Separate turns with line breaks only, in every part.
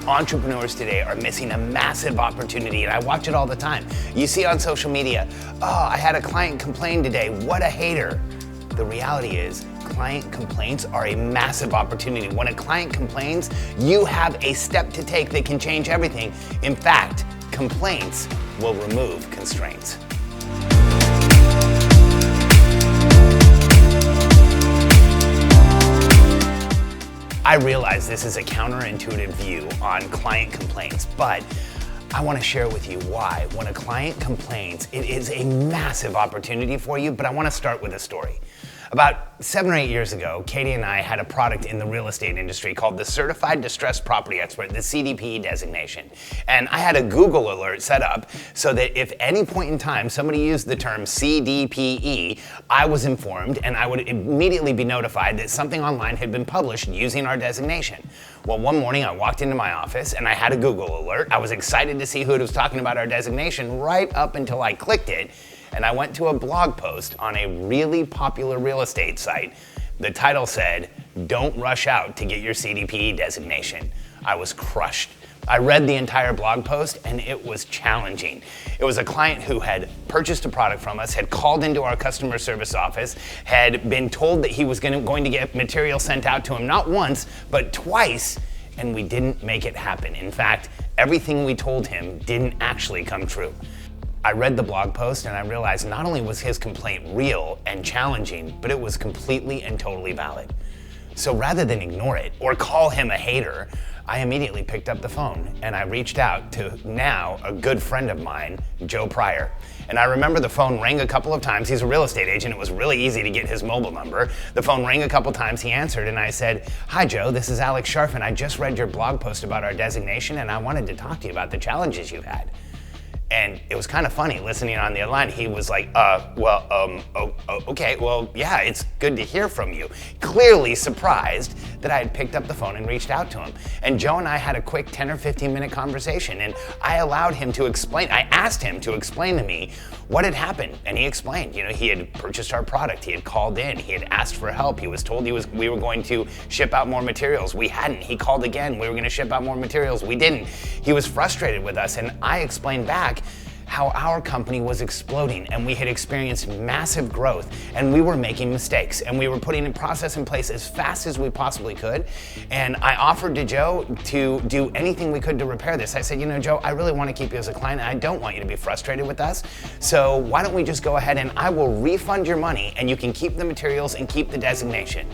Entrepreneurs today are missing a massive opportunity, and I watch it all the time. You see on social media, oh, I had a client complain today, what a hater. The reality is, client complaints are a massive opportunity. When a client complains, you have a step to take that can change everything. In fact, complaints will remove constraints. I realize this is a counterintuitive view on client complaints, but I want to share with you why. When a client complains, it is a massive opportunity for you, but I want to start with a story. About 7 or 8 years ago, Katie and I had a product in the real estate industry called the Certified Distressed Property Expert, the CDPE designation. And I had a Google alert set up so that if any point in time somebody used the term CDPE, I was informed and I would immediately be notified that something online had been published using our designation. Well, one morning I walked into my office and I had a Google alert. I was excited to see who was talking about our designation right up until I clicked it. And I went to a blog post on a really popular real estate site. The title said, "Don't rush out to get your CDPE designation." I was crushed. I read the entire blog post and it was challenging. It was a client who had purchased a product from us, had called into our customer service office, had been told that he was going to get material sent out to him not once, but twice, and we didn't make it happen. In fact, everything we told him didn't actually come true. I read the blog post and I realized not only was his complaint real and challenging, but it was completely and totally valid. So rather than ignore it or call him a hater, I immediately picked up the phone and I reached out to now a good friend of mine, Joe Pryor. And I remember the phone rang a couple of times. He's a real estate agent. It was really easy to get his mobile number. The phone rang a couple times. He answered and I said, "Hi Joe, this is Alex Charfen. I just read your blog post about our designation and I wanted to talk to you about the challenges you've had." And it was kind of funny listening on the other line. He was like, okay, well, yeah, it's good to hear from you. Clearly surprised that I had picked up the phone and reached out to him. And Joe and I had a quick 10 or 15 minute conversation and I allowed him to explain, I asked him to explain to me what had happened. And he explained, he had purchased our product. He had called in, he had asked for help. He was told we were going to ship out more materials. We hadn't. He called again, we were going to ship out more materials. We didn't. He was frustrated with us and I explained back how our company was exploding and we had experienced massive growth and we were making mistakes and we were putting a process in place as fast as we possibly could. And I offered to Joe to do anything we could to repair this. I said, Joe, I really want to keep you as a client and I don't want you to be frustrated with us. So why don't we just go ahead and I will refund your money and you can keep the materials and keep the designation.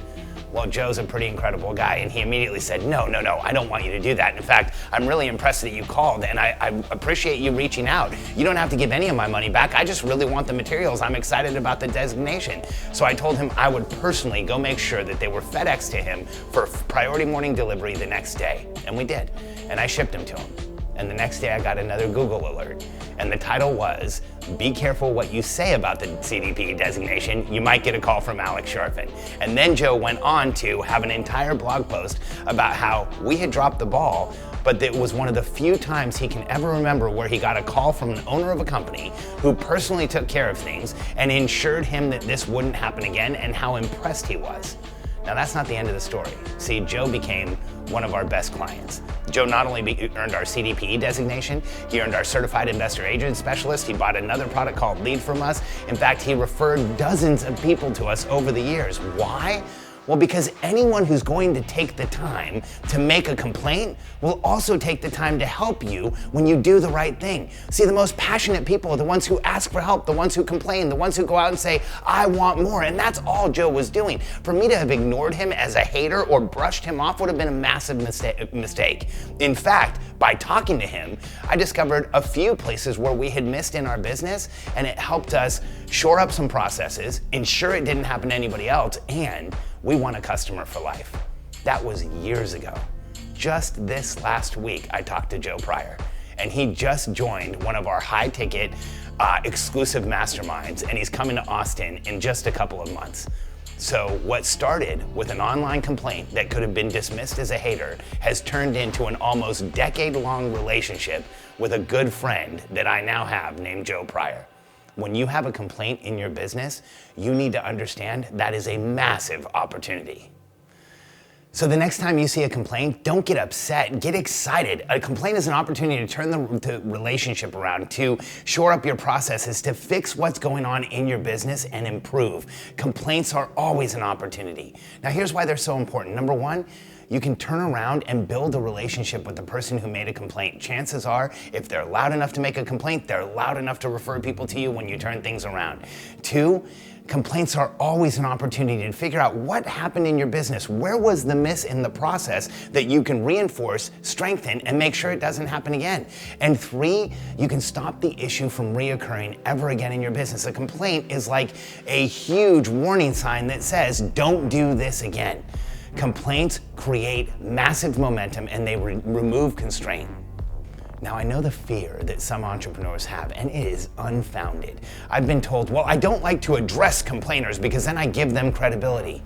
Well, Joe's a pretty incredible guy, and he immediately said, no, I don't want you to do that. In fact, I'm really impressed that you called, and I appreciate you reaching out. You don't have to give any of my money back. I just really want the materials. I'm excited about the designation. So I told him I would personally go make sure that they were FedExed to him for priority morning delivery the next day. And we did, and I shipped them to him. And the next day I got another Google alert. And the title was, "Be careful what you say about the CDPE designation. You might get a call from Alex Charfen." And then Joe went on to have an entire blog post about how we had dropped the ball, but it was one of the few times he can ever remember where he got a call from an owner of a company who personally took care of things and ensured him that this wouldn't happen again and how impressed he was. Now that's not the end of the story. See, Joe became one of our best clients. Joe not only earned our CDPE designation, he earned our Certified Investor Agent Specialist. He bought another product called Lead from us. In fact, he referred dozens of people to us over the years. Why? Well, because anyone who's going to take the time to make a complaint will also take the time to help you when you do the right thing. See, the most passionate people are the ones who ask for help, the ones who complain, the ones who go out and say, "I want more." And that's all Joe was doing. For me to have ignored him as a hater or brushed him off would have been a massive mistake. In fact, by talking to him, I discovered a few places where we had missed in our business, and it helped us shore up some processes, ensure it didn't happen to anybody else, and we won a customer for life. That was years ago. Just this last week, I talked to Joe Pryor, and he just joined one of our high-ticket exclusive masterminds, and he's coming to Austin in just a couple of months. So what started with an online complaint that could have been dismissed as a hater has turned into an almost decade-long relationship with a good friend that I now have named Joe Pryor. When you have a complaint in your business, you need to understand that is a massive opportunity. So the next time you see a complaint, don't get upset, get excited. A complaint is an opportunity to turn the relationship around, to shore up your processes, to fix what's going on in your business and improve. Complaints are always an opportunity. Now here's why they're so important. Number one, you can turn around and build a relationship with the person who made a complaint. Chances are, if they're loud enough to make a complaint, they're loud enough to refer people to you when you turn things around. Two, complaints are always an opportunity to figure out what happened in your business. Where was the miss in the process that you can reinforce, strengthen, and make sure it doesn't happen again? And three, you can stop the issue from reoccurring ever again in your business. A complaint is like a huge warning sign that says, don't do this again. Complaints create massive momentum and they remove constraint. Now, I know the fear that some entrepreneurs have, and it is unfounded. I've been told, well, I don't like to address complainers because then I give them credibility.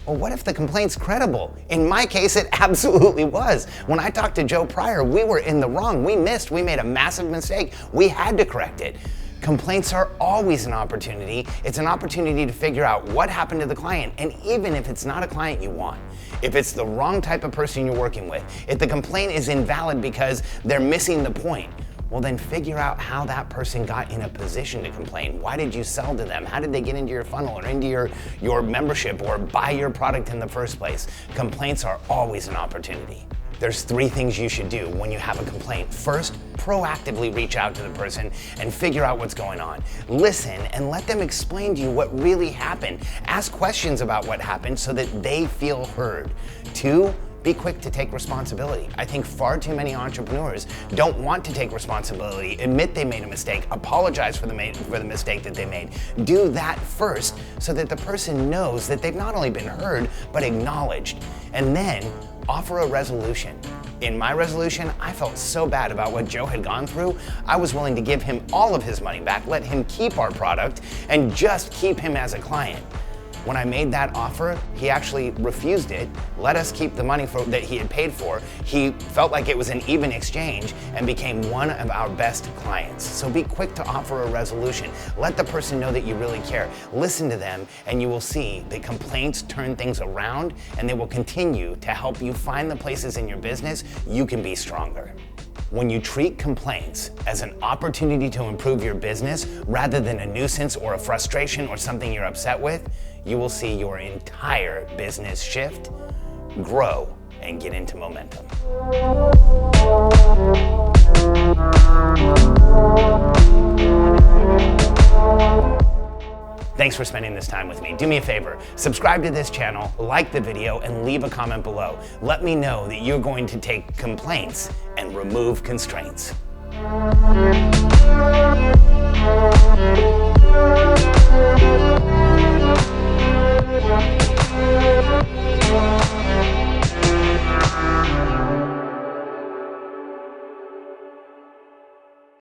Well, what if the complaint's credible? In my case, it absolutely was. When I talked to Joe Pryor, we were in the wrong. We missed. We made a massive mistake. We had to correct it. Complaints are always an opportunity. It's an opportunity to figure out what happened to the client, and even if it's not a client you want, if it's the wrong type of person you're working with, if the complaint is invalid because they're missing the point, well then figure out how that person got in a position to complain. Why did you sell to them? How did they get into your funnel or into your membership or buy your product in the first place? Complaints are always an opportunity. There's three things you should do when you have a complaint. First, proactively reach out to the person and figure out what's going on. Listen and let them explain to you what really happened. Ask questions about what happened so that they feel heard. Two, be quick to take responsibility. I think far too many entrepreneurs don't want to take responsibility, admit they made a mistake, apologize for the mistake that they made. Do that first so that the person knows that they've not only been heard, but acknowledged. And then offer a resolution. In my resolution, I felt so bad about what Joe had gone through, I was willing to give him all of his money back, let him keep our product, and just keep him as a client. When I made that offer, he actually refused it, let us keep the money that he had paid for. He felt like it was an even exchange and became one of our best clients. So be quick to offer a resolution. Let the person know that you really care. Listen to them and you will see that complaints turn things around and they will continue to help you find the places in your business you can be stronger. When you treat complaints as an opportunity to improve your business rather than a nuisance or a frustration or something you're upset with, you will see your entire business shift, grow, and get into momentum. Thanks for spending this time with me. Do me a favor, subscribe to this channel, like the video, and leave a comment below. Let me know that you're going to take complaints and remove constraints.